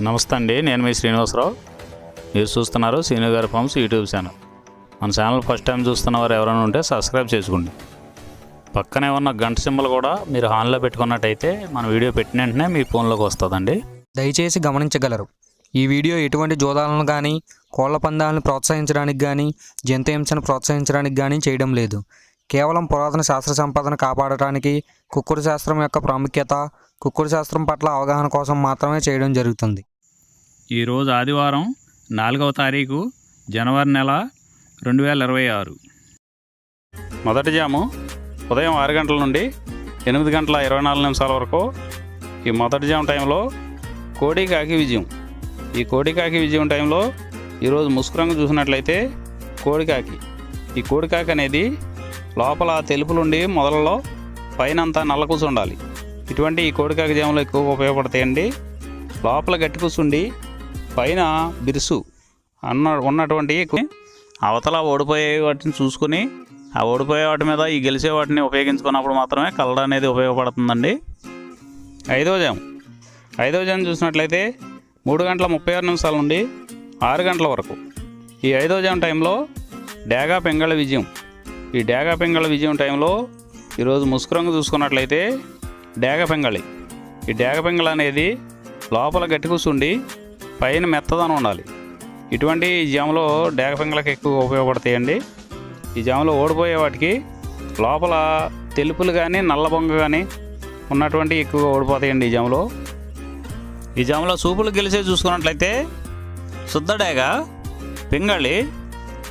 నమస్తే అండి, నేను మీ శ్రీనివాసరావు. మీరు చూస్తున్నారు శ్రీను గారి ఫార్మ్స్ యూట్యూబ్ ఛానల్. మన ఛానల్ ఫస్ట్ టైం చూస్తున్న వారు ఎవరైనా ఉంటే సబ్స్క్రైబ్ చేసుకోండి. పక్కనే ఉన్న గంట సింబల్ కూడా మీరు ఆన్లో పెట్టుకున్నట్టయితే మన వీడియో పెట్టిన వెంటనే మీ ఫోన్లోకి వస్తుందండి. దయచేసి గమనించగలరు, ఈ వీడియో ఎటువంటి జోదాలను కానీ కోళ్ల పందాలను ప్రోత్సహించడానికి కానీ జంతు హింసను ప్రోత్సహించడానికి కానీ చేయడం లేదు. కేవలం పురాతన శాస్త్ర సంపదను కాపాడటానికి, కుక్కుడు శాస్త్రం యొక్క ప్రాముఖ్యత, కుక్కుడు శాస్త్రం పట్ల అవగాహన కోసం మాత్రమే చేయడం జరుగుతుంది. ఈరోజు ఆదివారం 4వ తారీఖు జనవరి నెల 2026. మొదటి జాము ఉదయం 6 గంటల నుండి 8 గంటల 24 నిమిషాల వరకు. ఈ మొదటి జాము టైంలో కోడి కాకి విజయం. ఈ కోడి కాకి విజయం టైంలో ఈరోజు ముసుగు రంగు చూసినట్లయితే కోడికాకి. ఈ కోడికాకి అనేది లోపల తెలుపులుండి మొదలలో పైన అంతా నల్ల కూసు ఉండాలి. ఇటువంటి ఈ కోడికాకి జాములు ఎక్కువగా ఉపయోగపడతాయండి. లోపల గట్టి కూసుండి పైన బిరుసు ఉన్నటువంటి అవతల ఓడిపోయే వాటిని చూసుకుని ఆ ఓడిపోయే వాటి మీద ఈ గెలిచే వాటిని ఉపయోగించుకున్నప్పుడు మాత్రమే కలర్ అనేది ఉపయోగపడుతుందండి. ఐదవ జాము చూసినట్లయితే 3 గంటల 36 నిమిషాల నుండి 6 గంటల వరకు. ఈ 5వ జాము టైంలో డేగా పెంగళ విజయం. ఈ డేగా పెంగళ విజయం టైంలో ఈరోజు ముసుగు రంగు చూసుకున్నట్లయితే డేగ పెంగళి. ఈ డేగ పెంగళ అనేది లోపల గట్టి కూసుండి పైన మెత్తదనం ఉండాలి. ఇటువంటి ఈ జాములో డేగ పెంగళకి ఎక్కువగా ఉపయోగపడతాయండి. ఈ జాములో ఓడిపోయే వాటికి లోపల తెలుపులు కానీ నల్ల బొంగ కానీ ఉన్నటువంటి ఎక్కువగా ఓడిపోతాయండి. ఈ జాములో సూపులు గెలిచే చూసుకున్నట్లయితే శుద్ధ డేగ పెంగళి,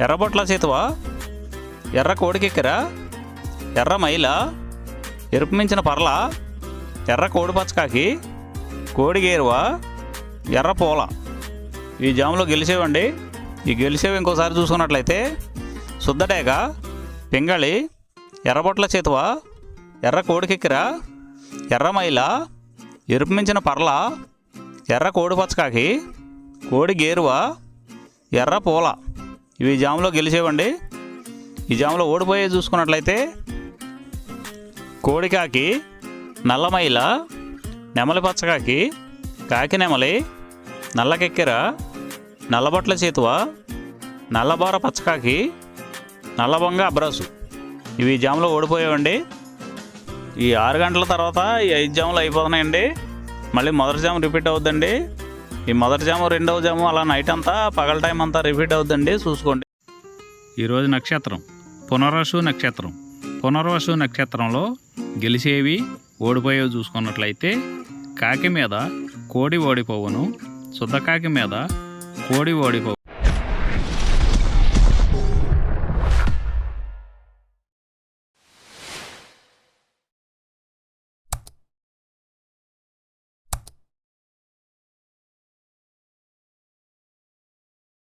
ఎర్రబొట్ల చేతువ, ఎర్ర కోడికెక్కెర, ఎర్ర మైల, ఎరుపు మించిన పర్ల, ఎర్ర కోడి పచ్చకాకి, కోడి గేరువ, ఎర్ర పూల. ఈ జాములో గెలిచేవండి. ఈ గెలిచేవి ఇంకోసారి చూసుకున్నట్లయితే శుద్ధడేగ పెంగళి, ఎర్రబొట్ల చేతువ, ఎర్ర కోడికెక్కిర, ఎర్ర మైల, ఎరుపు మించిన పర్ల, ఎర్ర కోడి పచ్చకాకి, కోడి గేరువ, ఎర్ర పూల. ఇవి జాములో గెలిచేవండి. ఈ జాములో ఓడిపోయే చూసుకున్నట్లయితే కోడికాకి, నల్లమైల, నెమలి పచ్చకాకి, కాకి నెమలి, నల్లకెక్కెర, నల్లబొట్ల చేతువ, నల్లబోర పచ్చకాకి, నల్లబొంగ అబ్రాసు. ఇవి జాములో ఓడిపోయావండి. ఈ 6 గంటల తర్వాత ఈ 5 జాములు అయిపోతున్నాయండి. మళ్ళీ మొదటి జాము రిపీట్ అవుద్దండి. ఈ మొదటి జాము, రెండవ జాము అలా నైట్ అంతా పగల టైం అంతా రిపీట్ అవుద్దండి, చూసుకోండి. ఈరోజు నక్షత్రం పునర్వసు నక్షత్రం. పునర్వసు నక్షత్రంలో గెలిచేవి ఓడిపోయేవి చూసుకున్నట్లయితే కాకి మీద కోడి ఓడిపోవును, శుద్ధకాకి మీద కోడి ఓడిపోవు.